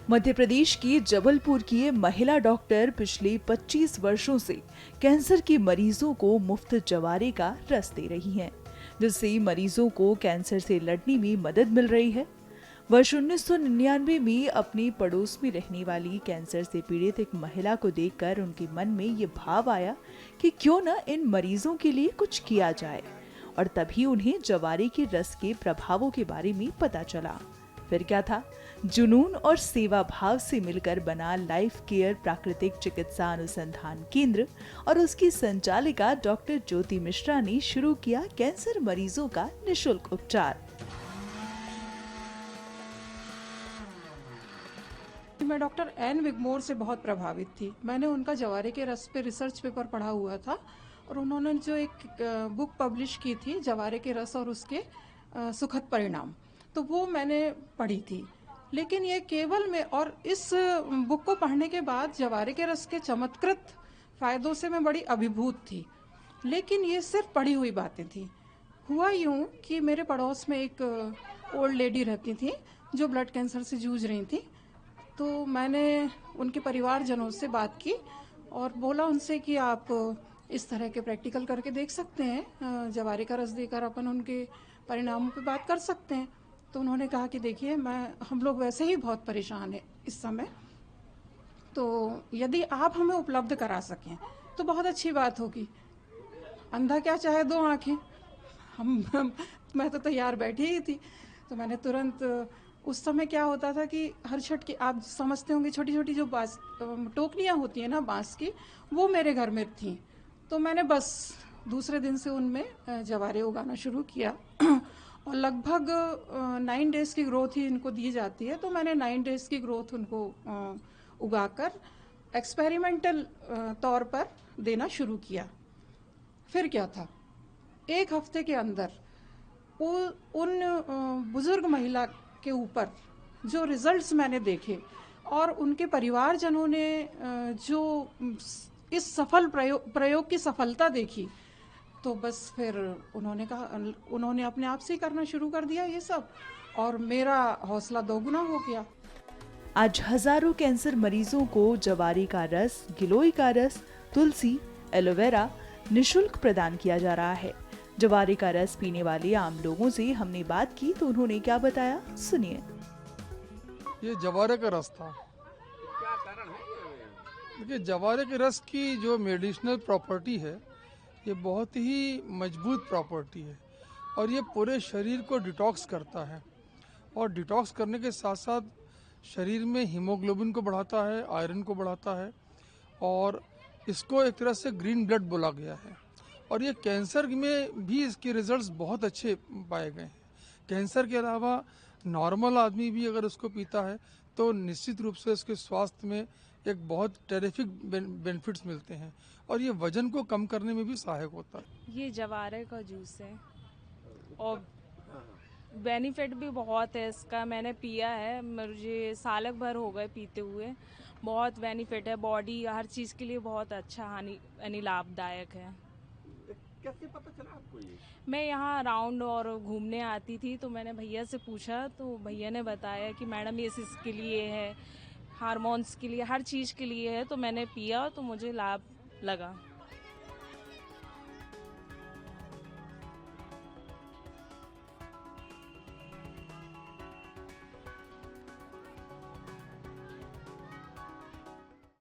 मध्य प्रदेश की जबलपुर की ये महिला डॉक्टर पिछले 25 वर्षों से कैंसर के मरीजों को मुफ्त जवारे का रस दे रही हैं, जिससे मरीजों को कैंसर से लड़ने में मदद मिल रही है। वर्ष 1999 में अपने पड़ोस में रहने वाली कैंसर से पीड़ित एक महिला को देखकर उनके मन में ये भाव आया कि क्यों न इन मरीजों के लिए कुछ किया जाए, और तभी उन्हें जवारे के रस के प्रभावों के बारे में पता चला। फिर क्या था, जुनून और सेवा भाव से मिलकर बना लाइफ केयर प्राकृतिक चिकित्सा अनुसंधान केंद्र और उसकी संचालिका डॉक्टर ज्योति मिश्रा ने शुरू किया कैंसर मरीजों का निशुल्क उपचार। मैं डॉक्टर एन विगमोर से बहुत प्रभावित थी। मैंने उनका जवारे के रस पे रिसर्च पेपर पढ़ा हुआ था और उन्होंने जो एक बुक पब्लिश की थी जवारे के रस और उसके सुखद परिणाम, तो वो मैंने पढ़ी थी। लेकिन ये केवल मैं और इस बुक को पढ़ने के बाद जवारे के रस के चमत्कृत फायदों से मैं बड़ी अभिभूत थी, लेकिन ये सिर्फ पढ़ी हुई बातें थी। हुआ यूं कि मेरे पड़ोस में एक ओल्ड लेडी रहती थी जो ब्लड कैंसर से जूझ रही थी। तो मैंने उनके परिवारजनों से बात की और बोला उनसे कि आप इस तरह के प्रैक्टिकल करके देख सकते हैं, जवारे का रस देकर अपन उनके परिणामों पे बात कर सकते हैं। तो उन्होंने कहा कि देखिए हम लोग वैसे ही बहुत परेशान हैं इस समय, तो यदि आप हमें उपलब्ध करा सकें तो बहुत अच्छी बात होगी। अंधा क्या चाहे दो आंखें। मैं तो तैयार बैठी ही थी। तो मैंने तुरंत, उस समय क्या होता था कि हर छठ की, आप समझते होंगे, छोटी छोटी जो बांस टोकरियाँ होती हैं ना बांस की, वो मेरे घर में थी। तो मैंने बस दूसरे दिन से उनमें जवारे उगाना शुरू किया और लगभग 9 डेज की ग्रोथ ही इनको दी जाती है। तो मैंने 9 डेज की ग्रोथ उनको उगाकर एक्सपेरिमेंटल तौर पर देना शुरू किया। फिर क्या था, एक हफ्ते के अंदर उन बुजुर्ग महिला के ऊपर जो रिजल्ट्स मैंने देखे और उनके परिवारजनों ने जो इस सफल प्रयोग की सफलता देखी, तो बस फिर उन्होंने अपने आप से ही करना शुरू कर दिया ये सब, और मेरा हौसला दोगुना हो गया। आज हजारों कैंसर मरीजों को जवारे का रस, गिलोय का रस, तुलसी, एलोवेरा निशुल्क प्रदान किया जा रहा है। जवारे का रस पीने वाले आम लोगों से हमने बात की तो उन्होंने क्या बताया, सुनिए। ये जवारे का रस था। क्या कारण है? देखिए, जवारे के रस की जो मेडिसिनल प्रॉपर्टी है ये बहुत ही मजबूत प्रॉपर्टी है और ये पूरे शरीर को डिटॉक्स करता है, और डिटॉक्स करने के साथ साथ शरीर में हीमोग्लोबिन को बढ़ाता है, आयरन को बढ़ाता है, और इसको एक तरह से ग्रीन ब्लड बोला गया है। और ये कैंसर में भी इसके रिजल्ट्स बहुत अच्छे पाए गए हैं। कैंसर के अलावा नॉर्मल आदमी भी अगर उसको पीता है तो निश्चित रूप से उसके स्वास्थ्य में एक बहुत टेरिफिक बेनिफिट्स मिलते हैं, और ये वजन को कम करने में भी सहायक होता है। ये जवारे का जूस है और बेनिफिट भी बहुत है इसका। मैंने पिया है, मुझे साल भर हो गए पीते हुए। बहुत बेनिफिट है, बॉडी हर चीज़ के लिए बहुत अच्छा यानी लाभदायक है। कैसे पता चला आपको ये? मैं यहाँ राउंड और घूमने आती थी तो मैंने भैया से पूछा, तो भैया ने बताया कि मैडम ये इसके लिए है, हार्मोन्स के लिए, हर चीज़ के लिए है। तो मैंने पिया तो मुझे लाभ लगा।